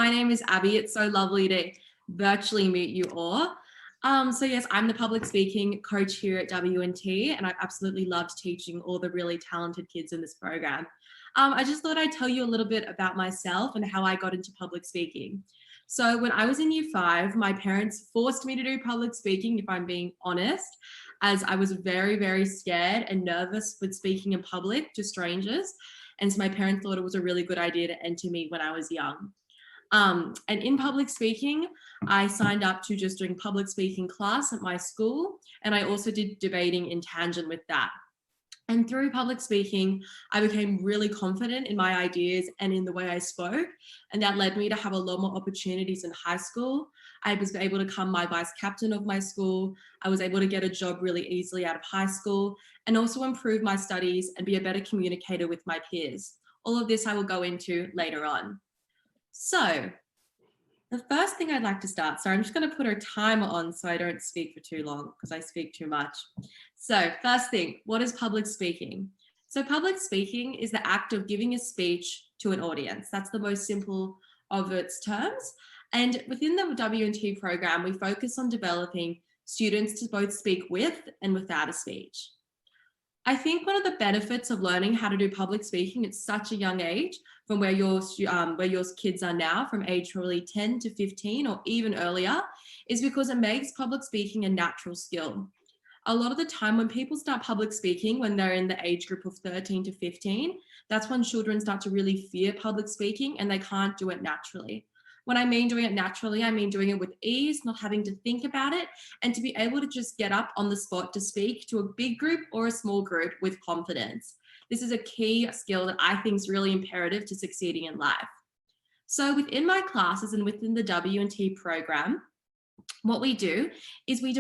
my name is Abby. It's so lovely to virtually meet you all. So yes, I'm the public speaking coach here at W&T, and I absolutely loved teaching all the really talented kids in this program. I just thought I'd tell you a little bit about myself and how I got into public speaking. So when I was in year 5, my parents forced me to do public speaking, if I'm being honest, as I was very, very scared and nervous with speaking in public to strangers. And so my parents thought it was a really good idea to enter me when I was young. And in public speaking, I signed up to just doing public speaking class at my school, and I also did debating in tangent with that. And through public speaking, I became really confident in my ideas and in the way I spoke, and that led me to have a lot more opportunities in high school. I was able to become my vice captain of my school. I was able to get a job really easily out of high school, and also improve my studies and be a better communicator with my peers. All of this I will go into later on. So the first thing I'd like to start, so I'm just going to put a timer on so I don't speak for too long because I speak too much. So first thing, what is public speaking? So public speaking is the act of giving a speech to an audience. That's the most simple of its terms. And within the W&T program, we focus on developing students to both speak with and without a speech. I think one of the benefits of learning how to do public speaking at such a young age, from where your kids are now, from age probably 10 to 15 or even earlier, is because it makes public speaking a natural skill. A lot of the time when people start public speaking, when they're in the age group of 13 to 15, that's when children start to really fear public speaking and they can't do it naturally. When I mean doing it naturally, I mean doing it with ease, not having to think about it, and to be able to just get up on the spot to speak to a big group or a small group with confidence. This is a key skill that I think is really imperative to succeeding in life. So within my classes and within the W&T program, what we do is we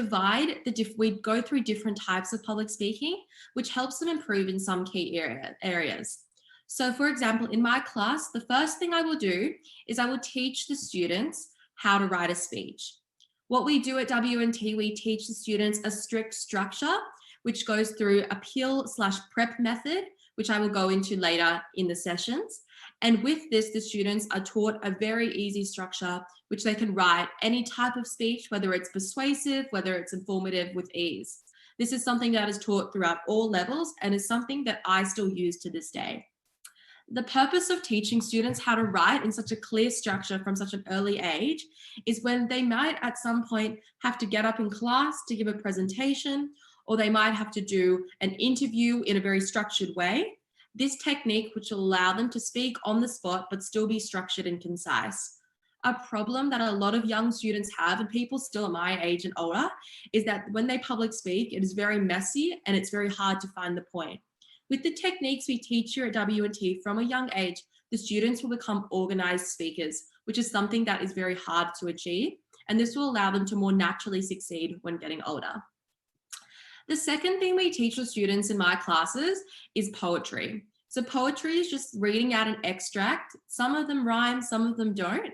go through different types of public speaking, which helps them improve in some key areas. So for example, in my class, the first thing I will do is I will teach the students how to write a speech. What we do at W&T, we teach the students a strict structure, which goes through a peel/prep method, which I will go into later in the sessions. And with this, the students are taught a very easy structure, which they can write any type of speech, whether it's persuasive, whether it's informative, with ease. This is something that is taught throughout all levels and is something that I still use to this day. The purpose of teaching students how to write in such a clear structure from such an early age is when they might at some point have to get up in class to give a presentation, or they might have to do an interview in a very structured way. This technique, which will allow them to speak on the spot but still be structured and concise. A problem that a lot of young students have, and people still at my age and older, is that when they public speak, it is very messy and it's very hard to find the point. With the techniques we teach here at W&T from a young age, the students will become organized speakers, which is something that is very hard to achieve, and this will allow them to more naturally succeed when getting older. The second thing we teach the students in my classes is poetry. So poetry is just reading out an extract. Some of them rhyme, some of them don't.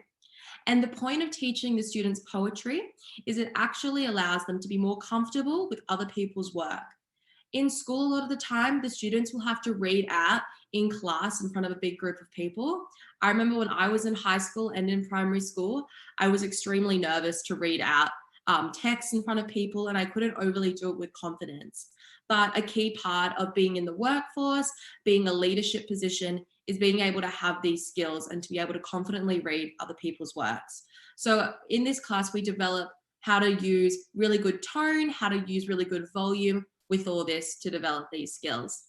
And the point of teaching the students poetry is it actually allows them to be more comfortable with other people's work. In school, a lot of the time, the students will have to read out in class in front of a big group of people. I remember when I was in high school and in primary school, I was extremely nervous to read out text in front of people, and I couldn't overly do it with confidence. But a key part of being in the workforce, being a leadership position, is being able to have these skills and to be able to confidently read other people's works. So in this class, we develop how to use really good tone, how to use really good volume with all this to develop these skills.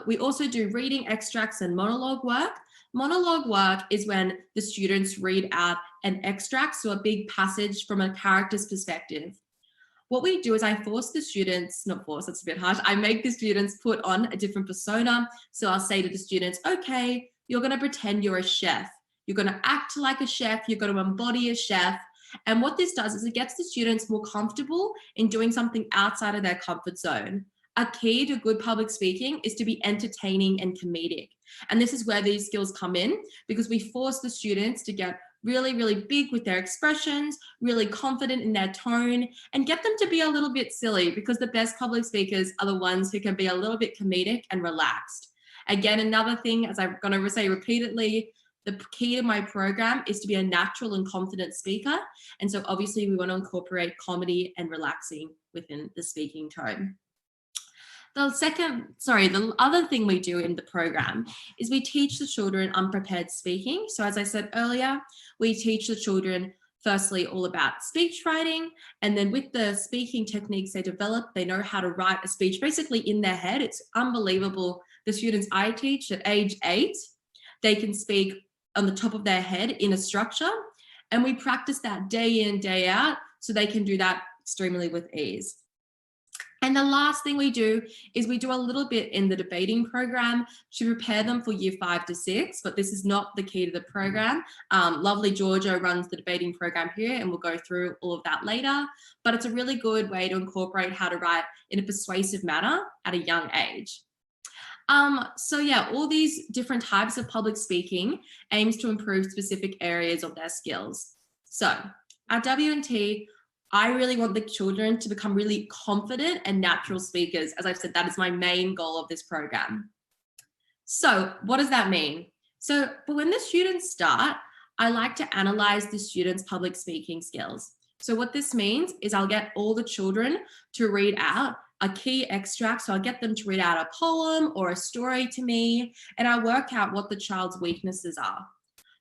We also do reading extracts and monologue work. Monologue work is when the students read out an extract, so a big passage from a character's perspective. What we do is I force the students, not force, that's a bit harsh, I make the students put on a different persona. So I'll say to the students, okay, you're going to pretend you're a chef. You're going to act like a chef. You're going to embody a chef. And what this does is it gets the students more comfortable in doing something outside of their comfort zone. A key to good public speaking is to be entertaining and comedic. And this is where these skills come in, because we force the students to get really, really big with their expressions, really confident in their tone, and get them to be a little bit silly, because the best public speakers are the ones who can be a little bit comedic and relaxed. Again, another thing, as I'm going to say repeatedly, The key to my program is to be a natural and confident speaker. And so obviously we want to incorporate comedy and relaxing within the speaking tone. The other thing we do in the program is we teach the children unprepared speaking. So as I said earlier, we teach the children firstly all about speech writing, and then with the speaking techniques they develop, they know how to write a speech basically in their head. It's unbelievable. The students I teach at age 8, they can speak on the top of their head in a structure, and we practice that day in, day out, so they can do that extremely with ease. And the last thing we do is we do a little bit in the debating program to prepare them for year 5 to 6, but this is not the key to the program. Lovely Georgia runs the debating program here, and we'll go through all of that later, but it's a really good way to incorporate how to write in a persuasive manner at a young age. So yeah, all these different types of public speaking aims to improve specific areas of their skills. So at W&T, I really want the children to become really confident and natural speakers. As I've said, that is my main goal of this program. So what does that mean? So but when the students start, I like to analyze the students' public speaking skills. So what this means is I'll get all the children to read out a key extract. So I'll get them to read out a poem or a story to me, and I'll work out what the child's weaknesses are.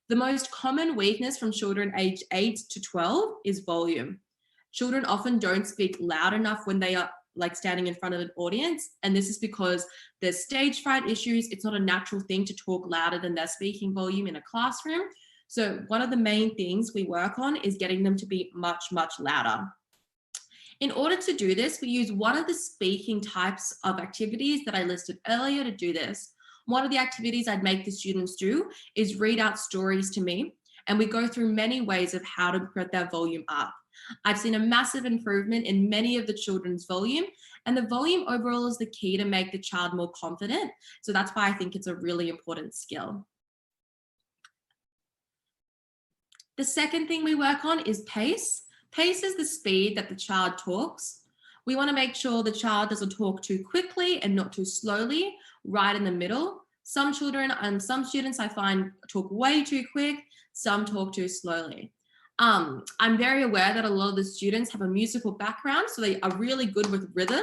The most common weakness from children aged 8 to 12 is volume. Children often don't speak loud enough when they are like standing in front of an audience. And this is because there's stage fright issues. It's not a natural thing to talk louder than their speaking volume in a classroom. So one of the main things we work on is getting them to be much, much louder. In order to do this, we use one of the speaking types of activities that I listed earlier to do this. One of the activities I'd make the students do is read out stories to me, and we go through many ways of how to put their volume up. I've seen a massive improvement in many of the children's volume, and the volume overall is the key to make the child more confident. So that's why I think it's a really important skill. The second thing we work on is pace. Pace is the speed that the child talks. We want to make sure the child doesn't talk too quickly and not too slowly, right in the middle. Some children and some students I find talk way too quick, some talk too slowly. I'm very aware that a lot of the students have a musical background, so they are really good with rhythm.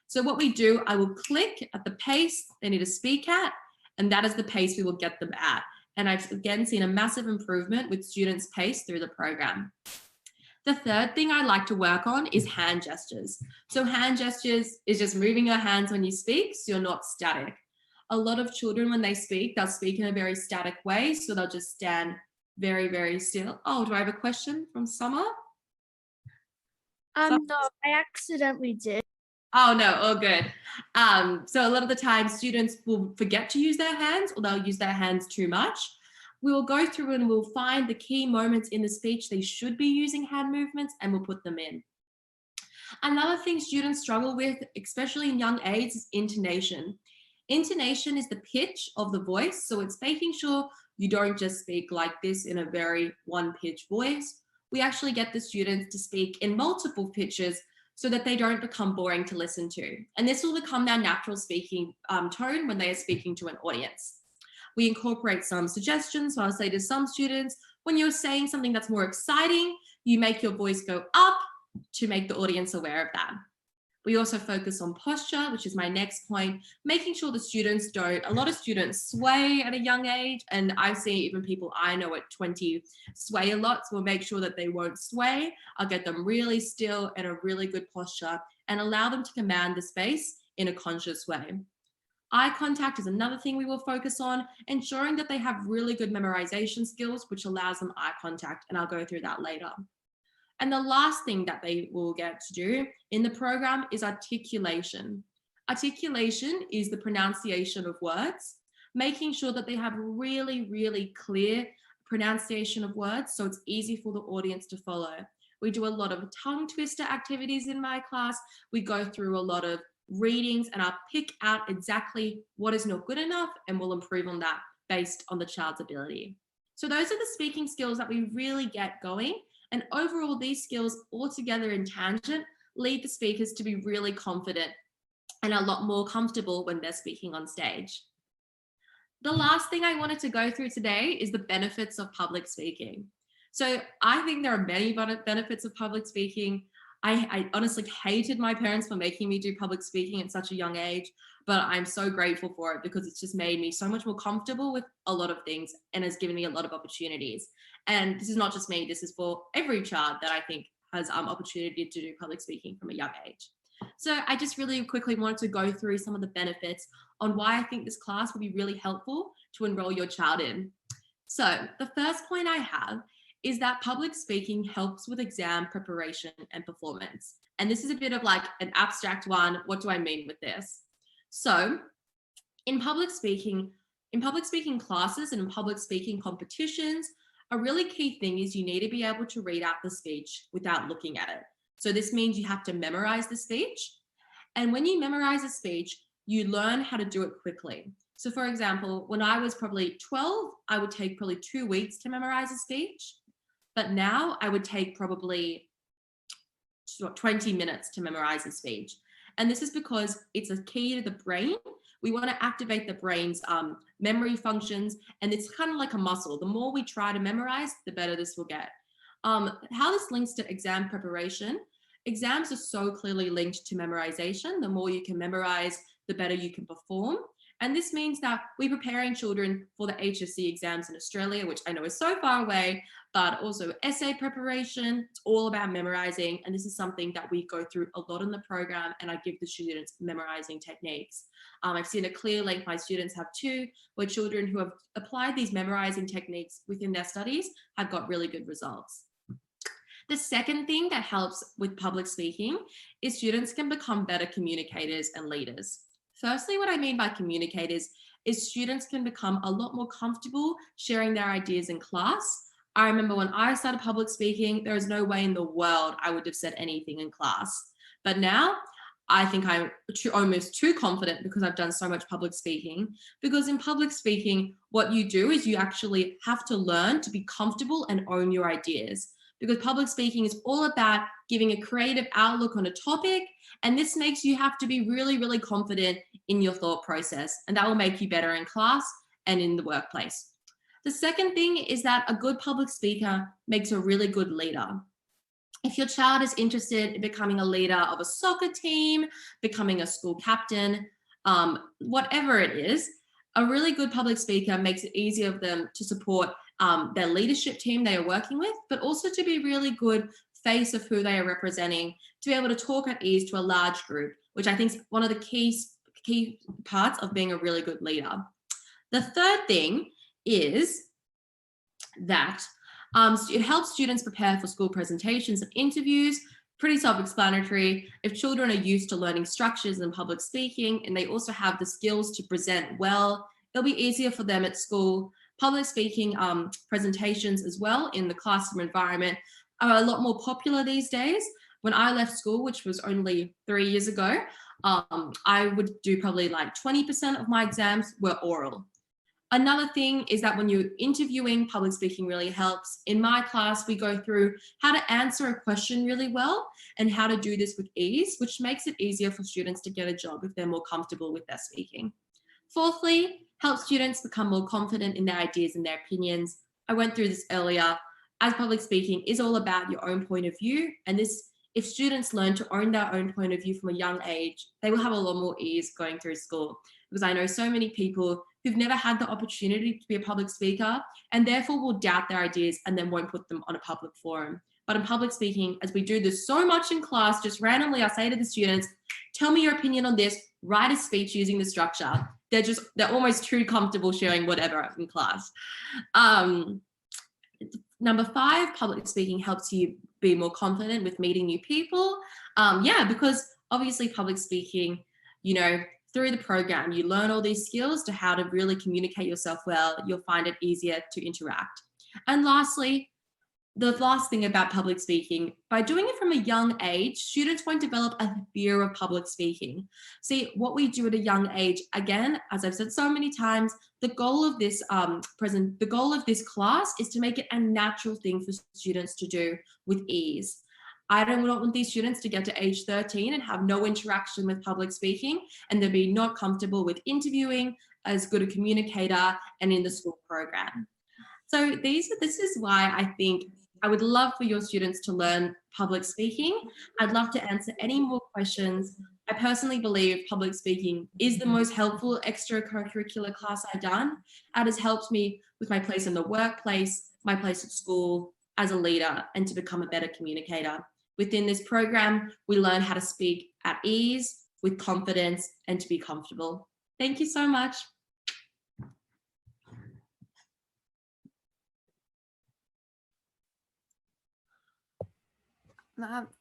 So what we do, I will click at the pace they need to speak at, and that is the pace we will get them at. And I've again seen a massive improvement with students' pace through the program. The third thing I like to work on is hand gestures. So hand gestures is just moving your hands when you speak, so you're not static. A lot of children, when they speak, they'll speak in a very static way, so they'll just stand very, very still. Oh, do I have a question from Summer? No, I accidentally did. Oh no, all good. So a lot of the time students will forget to use their hands, or they'll use their hands too much. We will go through and we'll find the key moments in the speech they should be using hand movements, and we'll put them in. Another thing students struggle with, especially in young age, is intonation. Intonation is the pitch of the voice, so it's making sure you don't just speak like this in a very one-pitch voice. We actually get the students to speak in multiple pitches so that they don't become boring to listen to. And this will become their natural speaking tone when they are speaking to an audience. We incorporate some suggestions. So I'll say to some students, when you're saying something that's more exciting, you make your voice go up to make the audience aware of that. We also focus on posture, which is my next point, making sure the students don't, a lot of students sway at a young age, and I've seen even people I know at 20 sway a lot, so we'll make sure that they won't sway. I'll get them really still and a really good posture and allow them to command the space in a conscious way. Eye contact is another thing we will focus on, ensuring that they have really good memorization skills, which allows them eye contact, and I'll go through that later. And the last thing that they will get to do in the program is articulation. Articulation is the pronunciation of words, making sure that they have really, really clear pronunciation of words so it's easy for the audience to follow. We do a lot of tongue twister activities in my class. We go through a lot of readings, and I'll pick out exactly what is not good enough, and we'll improve on that based on the child's ability. So those are the speaking skills that we really get going. And overall, these skills all together in tangent lead the speakers to be really confident and a lot more comfortable when they're speaking on stage. The last thing I wanted to go through today is the benefits of public speaking. So I think there are many benefits of public speaking. I honestly hated my parents for making me do public speaking at such a young age, but I'm so grateful for it because it's just made me so much more comfortable with a lot of things and has given me a lot of opportunities. And this is not just me, this is for every child that I think has opportunity to do public speaking from a young age. So I just really quickly wanted to go through some of the benefits on why I think this class will be really helpful to enroll your child in. So the first point I have is that public speaking helps with exam preparation and performance. And this is a bit of like an abstract one. What do I mean with this? So in public speaking classes and in public speaking competitions, a really key thing is you need to be able to read out the speech without looking at it. So this means you have to memorize the speech. And when you memorize a speech, you learn how to do it quickly. So for example, when I was probably 12, I would take probably 2 weeks to memorize a speech. But now I would take probably 20 minutes to memorize a speech. And this is because it's a key to the brain. We want to activate the brain's memory functions, and it's kind of like a muscle. The more we try to memorize, the better this will get. How this links to exam preparation, exams are so clearly linked to memorization. The more you can memorize, the better you can perform. And this means that we're preparing children for the HSC exams in Australia, which I know is so far away, but also essay preparation. It's all about memorizing. And this is something that we go through a lot in the program, and I give the students memorizing techniques. I've seen a clear link my students have too, where children who have applied these memorizing techniques within their studies have got really good results. The second thing that helps with public speaking is students can become better communicators and leaders. Firstly, what I mean by communicators is students can become a lot more comfortable sharing their ideas in class. I remember when I started public speaking, there is no way in the world I would have said anything in class. But now I think I'm almost too confident because I've done so much public speaking. Because in public speaking, what you do is you actually have to learn to be comfortable and own your ideas. Because public speaking is all about giving a creative outlook on a topic. And this makes you have to be really, really confident in your thought process. And that will make you better in class and in the workplace. The second thing is that a good public speaker makes a really good leader. If your child is interested in becoming a leader of a soccer team, becoming a school captain, whatever it is, a really good public speaker makes it easier for them to support their leadership team they are working with, but also to be really good face of who they are representing, to be able to talk at ease to a large group, which I think is one of the key parts of being a really good leader. The third thing is that it helps students prepare for school presentations and interviews. Pretty self-explanatory. If children are used to learning structures in public speaking and they also have the skills to present well, it'll be easier for them at school. Public speaking presentations as well in the classroom environment are a lot more popular these days. When I left school, which was only 3 years ago, I would do probably like 20% of my exams were oral. Another thing is that when you're interviewing, public speaking really helps. In my class, we go through how to answer a question really well and how to do this with ease, which makes it easier for students to get a job if they're more comfortable with their speaking. Fourthly, help students become more confident in their ideas and their opinions. I went through this earlier. As public speaking is all about your own point of view, and this, if students learn to own their own point of view from a young age, they will have a lot more ease going through school. Because I know so many people who've never had the opportunity to be a public speaker and therefore will doubt their ideas and then won't put them on a public forum. But in public speaking, as we do this so much in class, just randomly, I say to the students, tell me your opinion on this, write a speech using the structure. They're almost too comfortable sharing whatever in class. Number 5, public speaking helps you be more confident with meeting new people. Because obviously public speaking, through the program, you learn all these skills to how to really communicate yourself well. You'll find it easier to interact. And lastly, the last thing about public speaking, by doing it from a young age, students won't develop a fear of public speaking. See, what we do at a young age, again, as I've said so many times, the goal of this class is to make it a natural thing for students to do with ease. I don't want these students to get to age 13 and have no interaction with public speaking and they'll be not comfortable with interviewing as good a communicator and in the school program. So this is why I think I would love for your students to learn public speaking. I'd love to answer any more questions. I personally believe public speaking is the most helpful extracurricular class I've done. It has helped me with my place in the workplace, my place at school, as a leader, and to become a better communicator. Within this program, we learn how to speak at ease, with confidence, and to be comfortable. Thank you so much.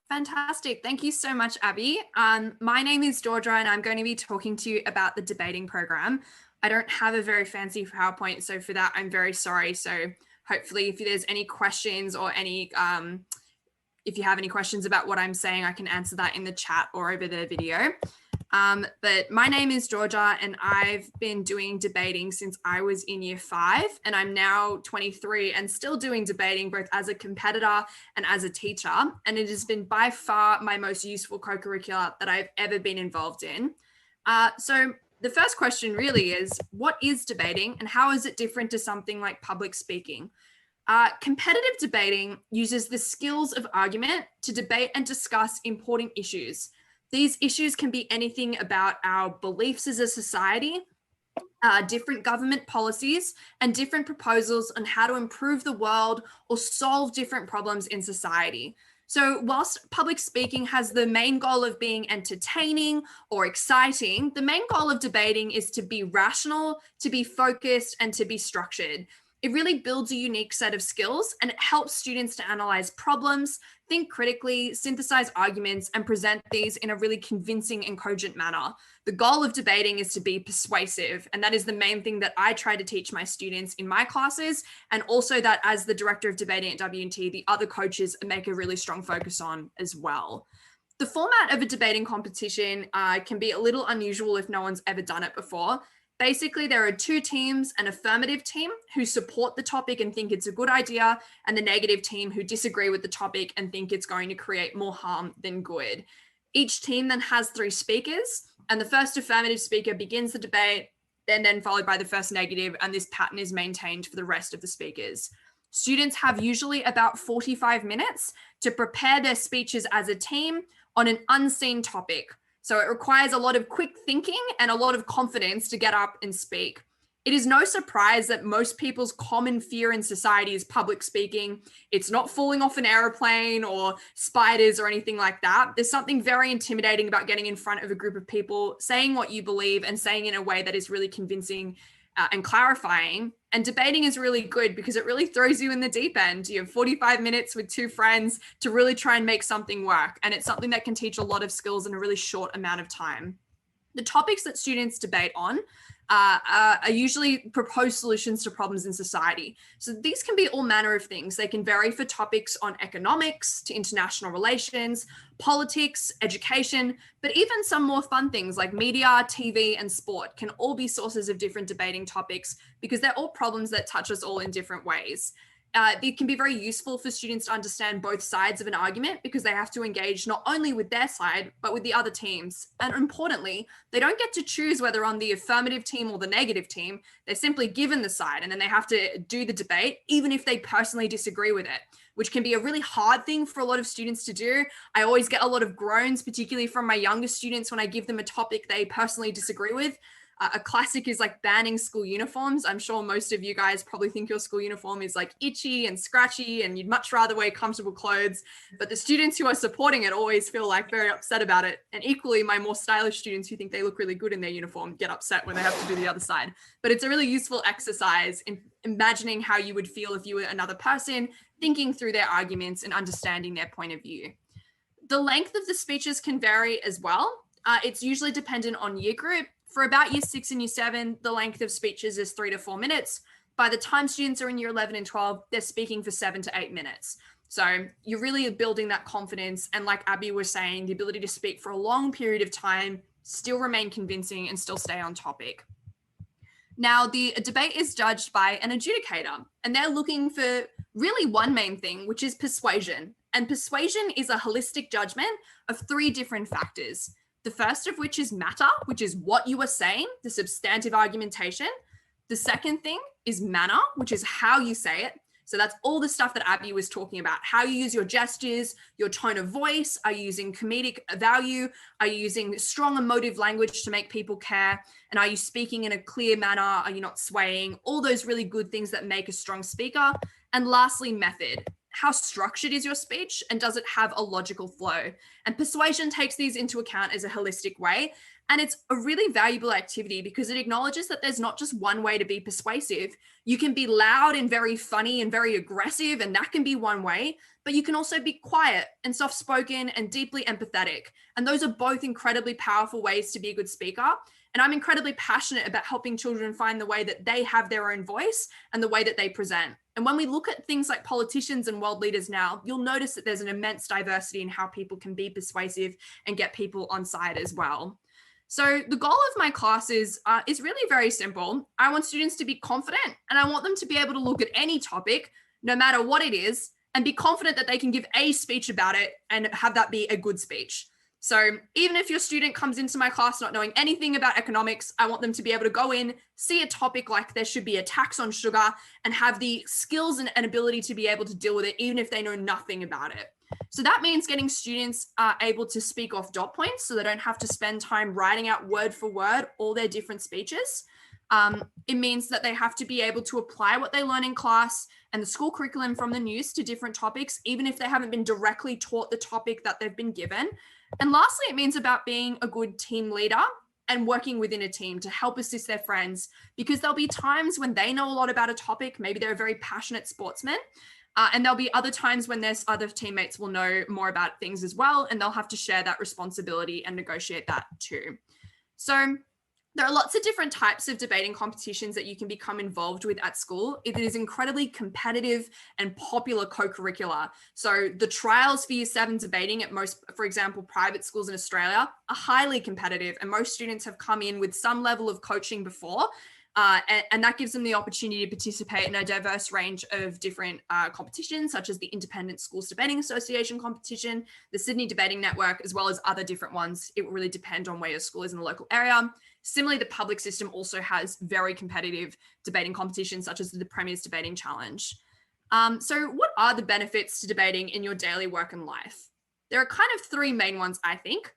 Fantastic. Thank you so much, Abby. My name is Georgia and I'm going to be talking to you about the debating program. I don't have a very fancy PowerPoint, so for that, I'm very sorry. So hopefully if there's any questions or any, if you have any questions about what I'm saying, I can answer that in the chat or over the video. But my name is Georgia and I've been doing debating since I was in year 5 and I'm now 23 and still doing debating both as a competitor and as a teacher. And it has been by far my most useful co-curricular that I've ever been involved in. So the first question really is, what is debating and how is it different to something like public speaking? Competitive debating uses the skills of argument to debate and discuss important issues. These issues can be anything about our beliefs as a society, different government policies, and different proposals on how to improve the world or solve different problems in society. So whilst public speaking has the main goal of being entertaining or exciting, the main goal of debating is to be rational, to be focused, and to be structured. It really builds a unique set of skills and it helps students to analyze problems, think critically, synthesize arguments, and present these in a really convincing and cogent manner. The goal of debating is to be persuasive, and that is the main thing that I try to teach my students in my classes, and also that as the director of debating at W&T, the other coaches make a really strong focus on as well. The format of a debating competition can be a little unusual if no one's ever done it before. Basically, there are 2 teams, an affirmative team who support the topic and think it's a good idea, and the negative team who disagree with the topic and think it's going to create more harm than good. Each team then has 3 speakers, and the first affirmative speaker begins the debate, then followed by the first negative, and this pattern is maintained for the rest of the speakers. Students have usually about 45 minutes to prepare their speeches as a team on an unseen topic. So it requires a lot of quick thinking and a lot of confidence to get up and speak. It is no surprise that most people's common fear in society is public speaking. It's not falling off an airplane or spiders or anything like that. There's something very intimidating about getting in front of a group of people, saying what you believe and saying it in a way that is really convincing and clarifying. And debating is really good because it really throws you in the deep end. You have 45 minutes with 2 friends to really try and make something work. And it's something that can teach a lot of skills in a really short amount of time. The topics that students debate on are usually proposed solutions to problems in society. So these can be all manner of things. They can vary for topics on economics to international relations, politics, education, but even some more fun things like media, TV, and sport can all be sources of different debating topics because they're all problems that touch us all in different ways. It can be very useful for students to understand both sides of an argument because they have to engage not only with their side, but with the other teams. And importantly, they don't get to choose whether on the affirmative team or the negative team. They're simply given the side and then they have to do the debate, even if they personally disagree with it, which can be a really hard thing for a lot of students to do. I always get a lot of groans, particularly from my younger students when I give them a topic they personally disagree with. A classic is like banning school uniforms. I'm sure most of you guys probably think your school uniform is like itchy and scratchy and you'd much rather wear comfortable clothes. But the students who are supporting it always feel like very upset about it. And equally, my more stylish students who think they look really good in their uniform get upset when they have to do the other side. But it's a really useful exercise in imagining how you would feel if you were another person, thinking through their arguments and understanding their point of view. The length of the speeches can vary as well. It's usually dependent on year group. For about year 6 and year 7, the length of speeches is 3 to 4 minutes. By the time students are in year 11 and 12, they're speaking for 7 to 8 minutes. So you're really building that confidence. And like Abby was saying, the ability to speak for a long period of time, still remain convincing and still stay on topic. Now, the debate is judged by an adjudicator, and they're looking for really one main thing, which is persuasion. And persuasion is a holistic judgment of 3 different factors. The first of which is matter, which is what you are saying, the substantive argumentation. The second thing is manner, which is how you say it. So that's all the stuff that Abby was talking about, how you use your gestures, your tone of voice. Are you using comedic value? Are you using strong emotive language to make people care? And are you speaking in a clear manner? Are you not swaying? All those really good things that make a strong speaker. And lastly, method. How structured is your speech, and does it have a logical flow? And persuasion takes these into account as a holistic way. And it's a really valuable activity because it acknowledges that there's not just one way to be persuasive. You can be loud and very funny and very aggressive, and that can be one way, but you can also be quiet and soft-spoken and deeply empathetic. And those are both incredibly powerful ways to be a good speaker. And I'm incredibly passionate about helping children find the way that they have their own voice and the way that they present. And when we look at things like politicians and world leaders now, you'll notice that there's an immense diversity in how people can be persuasive and get people on side as well. So the goal of my class is really very simple. I want students to be confident, and I want them to be able to look at any topic, no matter what it is, and be confident that they can give a speech about it and have that be a good speech. So even if your student comes into my class not knowing anything about economics, I want them to be able to go in, see a topic like there should be a tax on sugar, and have the skills and ability to be able to deal with it, even if they know nothing about it. So that means getting students able to speak off dot points so they don't have to spend time writing out word for word all their different speeches. It means that they have to be able to apply what they learn in class and the school curriculum from the news to different topics, even if they haven't been directly taught the topic that they've been given. And lastly, it means about being a good team leader and working within a team to help assist their friends, because there'll be times when they know a lot about a topic. Maybe they're a very passionate sportsman. And there'll be other times when there's other teammates will know more about things as well, and they'll have to share that responsibility and negotiate that too. So there are lots of different types of debating competitions that you can become involved with at school. It is incredibly competitive and popular co-curricular. So the trials for Year 7 debating at most, for example, private schools in Australia are highly competitive, and most students have come in with some level of coaching before. And that gives them the opportunity to participate in a diverse range of different competitions, such as the Independent Schools Debating Association competition, the Sydney Debating Network, as well as other different ones. It will really depend on where your school is in the local area. Similarly, the public system also has very competitive debating competitions, such as the Premier's Debating Challenge. So what are the benefits to debating in your daily work and life? There are kind of three main ones, I think.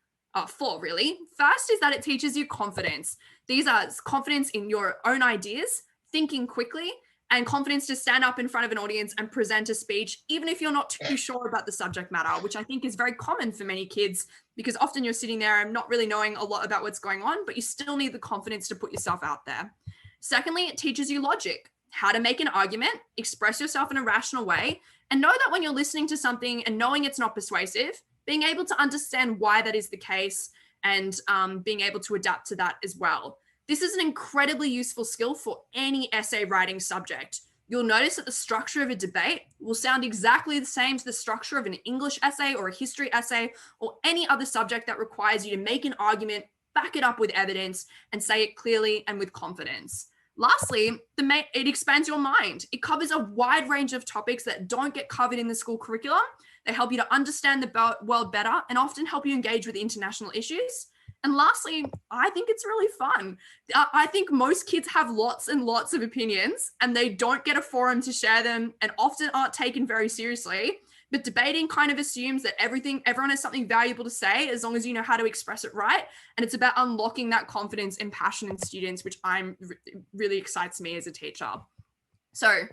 Four, really. First is that it teaches you confidence. These are confidence in your own ideas, thinking quickly, and confidence to stand up in front of an audience and present a speech, even if you're not too sure about the subject matter, which I think is very common for many kids, because often you're sitting there and not really knowing a lot about what's going on, but you still need the confidence to put yourself out there. Secondly, it teaches you logic, how to make an argument, express yourself in a rational way, and know that when you're listening to something and knowing it's not persuasive, being able to understand why that is the case and being able to adapt to that as well. This is an incredibly useful skill for any essay writing subject. You'll notice that the structure of a debate will sound exactly the same to the structure of an English essay or a history essay or any other subject that requires you to make an argument, back it up with evidence, and say it clearly and with confidence. Lastly, it expands your mind. It covers a wide range of topics that don't get covered in the school curriculum. They help you to understand the world better and often help you engage with international issues. And lastly, I think it's really fun. I think most kids have lots and lots of opinions and they don't get a forum to share them and often aren't taken very seriously. But debating kind of assumes that everyone has something valuable to say as long as you know how to express it right. And it's about unlocking that confidence and passion in students, which really excites me as a teacher. So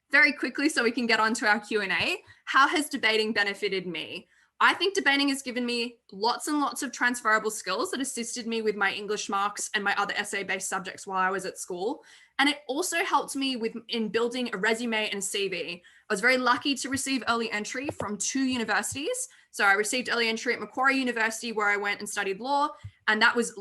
very quickly, so we can get on to our Q&A, how has debating benefited me? I think debating has given me lots and lots of transferable skills that assisted me with my English marks and my other essay-based subjects while I was at school. And it also helped me in building a resume and CV. I was very lucky to receive early entry from 2 universities. So I received early entry at Macquarie University, where I went and studied law. And that was,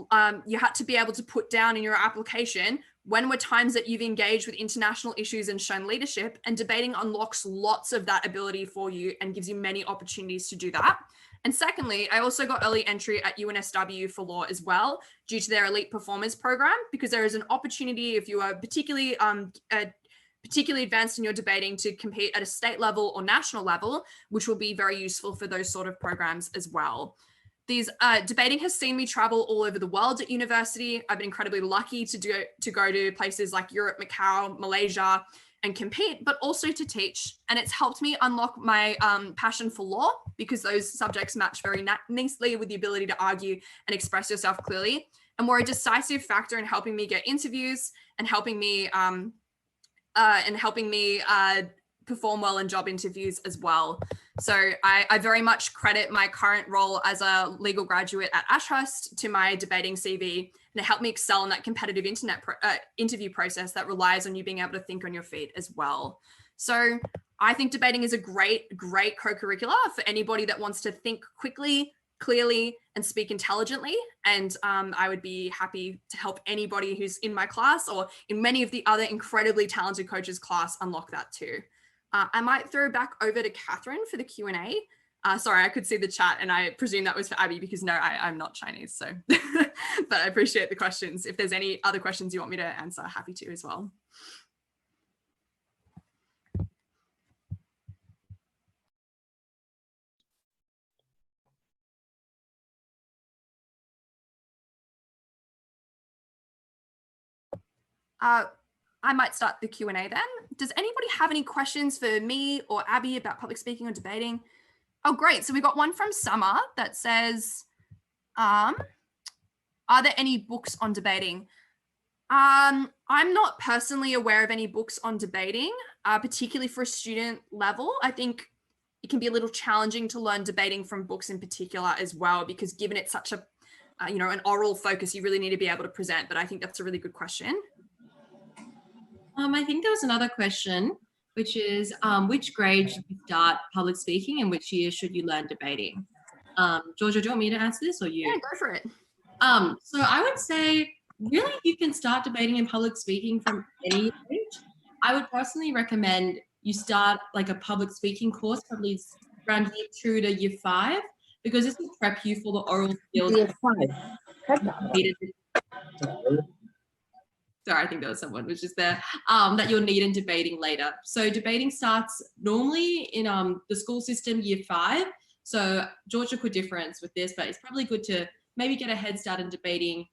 you had to be able to put down in your application when were times that you've engaged with international issues and shown leadership, and debating unlocks lots of that ability for you and gives you many opportunities to do that. And secondly, I also got early entry at UNSW for law as well, due to their elite performers program, because there is an opportunity if you are particularly advanced in your debating to compete at a state level or national level, which will be very useful for those sort of programs as well. Debating has seen me travel all over the world at university. I've been incredibly lucky to go to places like Europe, Macau, Malaysia, and compete, but also to teach. And it's helped me unlock my passion for law, because those subjects match very nicely with the ability to argue and express yourself clearly, and were a decisive factor in helping me get interviews and helping me perform well in job interviews as well. So I very much credit my current role as a legal graduate at Ashurst to my debating CV, and it helped me excel in that competitive interview process that relies on you being able to think on your feet as well. So I think debating is a great co-curricular for anybody that wants to think quickly, clearly, and speak intelligently. And I would be happy to help anybody who's in my class or in many of the other incredibly talented coaches' class unlock that too. I might throw back over to Catherine for the Q&A. Sorry, I could see the chat and I presume that was for Abby, because no, I'm not Chinese, so. But I appreciate the questions. If there's any other questions you want me to answer, happy to as well. I might start the Q&A then. Does anybody have any questions for me or Abby about public speaking or debating? Oh, great. So we got one from Summer that says, are there any books on debating? I'm not personally aware of any books on debating, particularly for a student level. I think it can be a little challenging to learn debating from books in particular as well, because given it's such a, an oral focus, you really need to be able to present. But I think that's a really good question. I think there was another question, which is which grade should you start public speaking and which year should you learn debating? Georgia, do you want me to answer this or you? Yeah, go for it. So I would say really you can start debating and public speaking from any age. I would personally recommend you start like a public speaking course, probably around year 2 to year 5, because this will prep you for the oral skills. Year 5. Sorry, I think there was someone which is there, that you'll need in debating later. So debating starts normally in the school system year 5. So Georgia could difference with this, but it's probably good to maybe get a head start in debating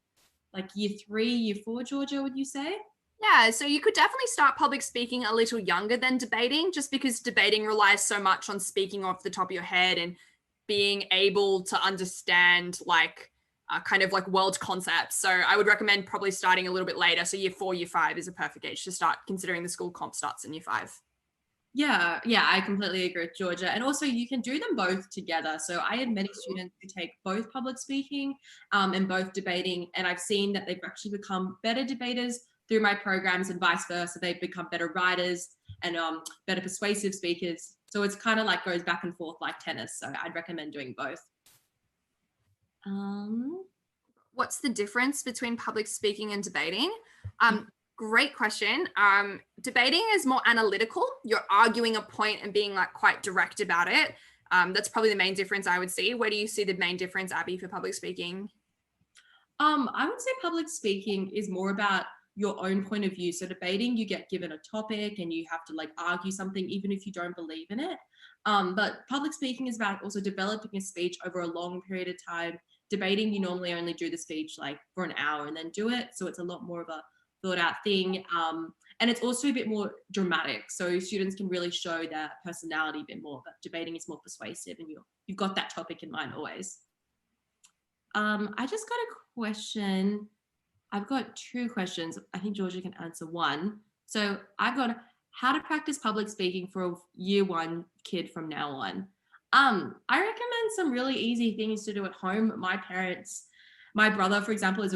like year 3, year 4, Georgia, would you say? Yeah, so you could definitely start public speaking a little younger than debating, just because debating relies so much on speaking off the top of your head and being able to understand kind of like world concepts. So I would recommend probably starting a little bit later. So year 4, year 5 is a perfect age to start, considering the school comp starts in year 5. Yeah, I completely agree with Georgia. And also you can do them both together. So I had many students who take both public speaking and both debating, and I've seen that they've actually become better debaters through my programs and vice versa. They've become better writers and better persuasive speakers. So it's kind of like goes back and forth like tennis. So I'd recommend doing both. What's the difference between public speaking and debating? Great question. Debating is more analytical. You're arguing a point and being like quite direct about it. That's probably the main difference I would see. Where do you see the main difference, Abby, for public speaking? I would say public speaking is more about your own point of view. So debating, you get given a topic and you have to like argue something even if you don't believe in it. But public speaking is about also developing a speech over a long period of time. Debating, you normally only do the speech like for an hour and then do it. So it's a lot more of a thought out thing. And it's also a bit more dramatic. So students can really show their personality a bit more, but debating is more persuasive and you've got that topic in mind always. I just got a question. I've got 2 questions. I think Georgia can answer one. So I've got how to practice public speaking for a year 1 kid from now on. I recommend some really easy things to do at home. My brother, for example, was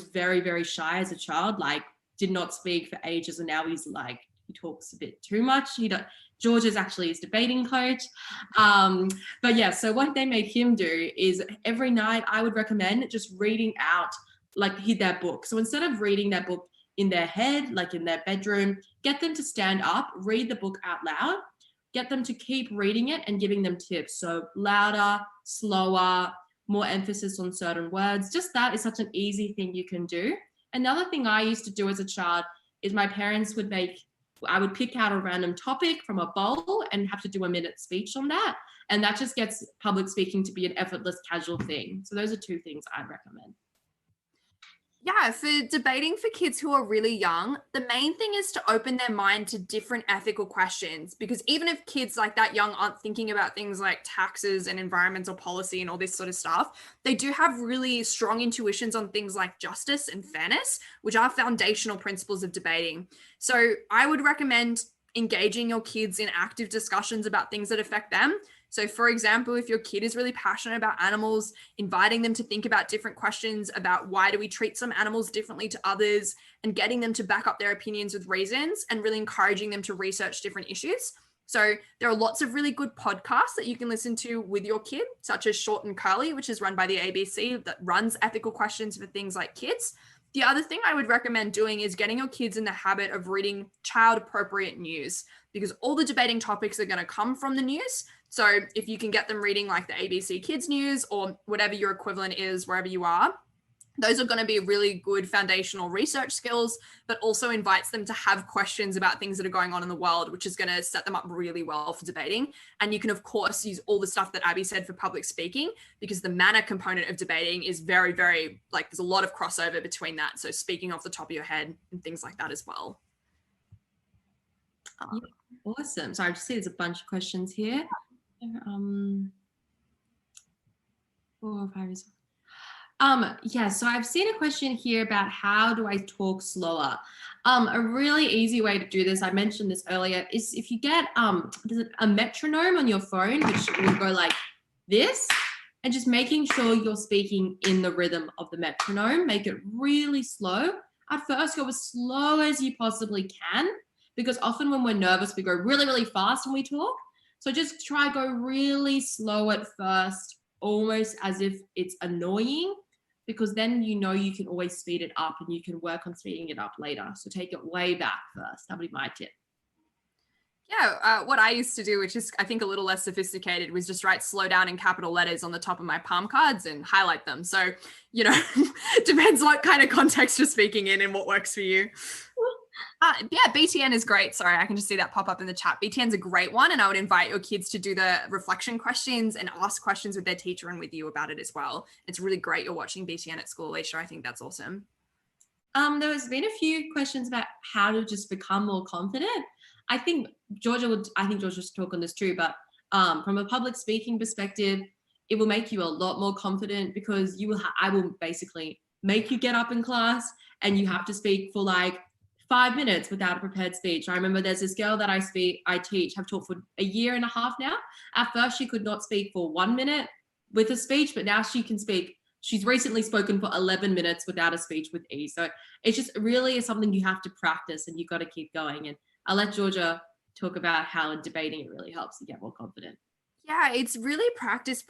very, very shy as a child, like did not speak for ages. And now he's like, he talks a bit too much. George is actually his debating coach. But yeah, so what they made him do is every night I would recommend just reading out like their book. So instead of reading their book in their head, like in their bedroom, get them to stand up, read the book out loud, get them to keep reading it and giving them tips. So louder, slower, more emphasis on certain words. Just that is such an easy thing you can do. Another thing I used to do as a child is my parents would make I would pick out a random topic from a bowl and have to do a minute speech on that. And that just gets public speaking to be an effortless, casual thing. So those are two things I'd recommend. Yeah, for debating for kids who are really young, the main thing is to open their mind to different ethical questions, because even if kids like that young aren't thinking about things like taxes and environmental policy and all this sort of stuff, they do have really strong intuitions on things like justice and fairness, which are foundational principles of debating. So I would recommend engaging your kids in active discussions about things that affect them. So for example, if your kid is really passionate about animals, inviting them to think about different questions about why do we treat some animals differently to others, and getting them to back up their opinions with reasons, and really encouraging them to research different issues. So there are lots of really good podcasts that you can listen to with your kid, such as Short and Curly, which is run by the ABC, that runs ethical questions for things like kids. The other thing I would recommend doing is getting your kids in the habit of reading child-appropriate news, because all the debating topics are going to come from the news. So if you can get them reading like the ABC Kids News or whatever your equivalent is wherever you are, those are going to be really good foundational research skills, but also invites them to have questions about things that are going on in the world, which is going to set them up really well for debating. And you can, of course, use all the stuff that Abby said for public speaking, because the manner component of debating is very, very, like, there's a lot of crossover between that. So speaking off the top of your head and things like that as well. Yeah, awesome. So I just see there's a bunch of questions here. 4 or 5 is yeah, so I've seen a question here about how do I talk slower. A really easy way to do this, I mentioned this earlier, is if you get a metronome on your phone, which will go like this, and just making sure you're speaking in the rhythm of the metronome. Make it really slow. At first, go as slow as you possibly can, because often when we're nervous, we go really, really fast when we talk. So just try go really slow at first, almost as if it's annoying, because then you know you can always speed it up and you can work on speeding it up later. So take it way back first. That'll be my tip. Yeah, what I used to do, which is I think a little less sophisticated, was just write slow down in capital letters on the top of my palm cards and highlight them. So, you know, depends what kind of context you're speaking in and what works for you. Yeah, BTN is great. Sorry, I can just see that pop up in the chat. BTN's a great one, and I would invite your kids to do the reflection questions and ask questions with their teacher and with you about it as well. It's really great you're watching BTN at school, Alicia. I think that's awesome. There's been a few questions about how to just become more confident. I think Georgia should talk on this too, but from a public speaking perspective, it will make you a lot more confident, because I will basically make you get up in class and you have to speak for like 5 minutes without a prepared speech. I remember there's this girl that I teach, have taught for 1.5 years now. At first, she could not speak for 1 minute with a speech, but now she can speak. She's recently spoken for 11 minutes without a speech with ease. So it's just really is something you have to practice, and you've got to keep going. And I'll let Georgia talk about how in debating it really helps you get more confident. Yeah, it's really practice,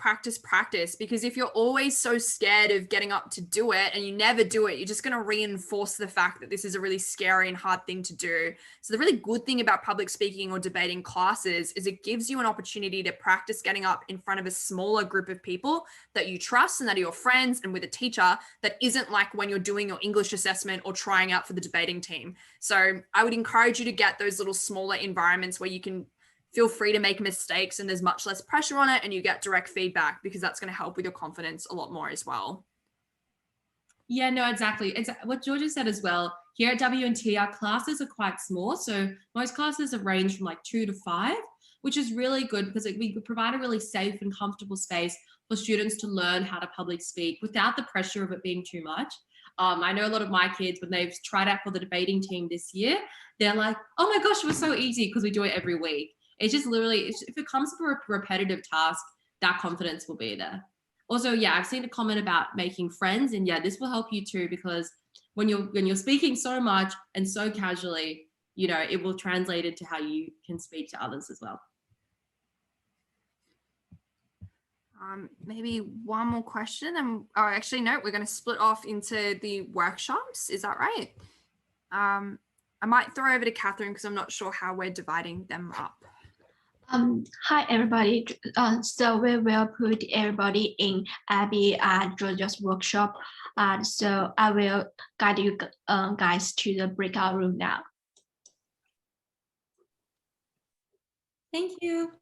because if you're always so scared of getting up to do it and you never do it, you're just going to reinforce the fact that this is a really scary and hard thing to do. So the really good thing about public speaking or debating classes is it gives you an opportunity to practice getting up in front of a smaller group of people that you trust and that are your friends, and with a teacher that isn't like when you're doing your English assessment or trying out for the debating team. So I would encourage you to get those little smaller environments where you can feel free to make mistakes and there's much less pressure on it, and you get direct feedback, because that's going to help with your confidence a lot more as well. Yeah, no, exactly. It's what Georgia said as well. Here at W&T, our classes are quite small. So most classes have ranged from like 2 to 5, which is really good, because we provide a really safe and comfortable space for students to learn how to public speak without the pressure of it being too much. I know a lot of my kids, when they've tried out for the debating team this year, they're like, oh my gosh, it was so easy, because we do it every week. It's just literally, if it comes to a repetitive task, that confidence will be there. Also, yeah, I've seen a comment about making friends, and yeah, this will help you too, because when you're speaking so much and so casually, you know, it will translate into how you can speak to others as well. Maybe one more question, and actually no, we're going to split off into the workshops. Is that right? I might throw over to Catherine, because I'm not sure how we're dividing them up. Hi everybody. So we will put everybody in Abby and Georgia's workshop. So I will guide you guys to the breakout room now. Thank you.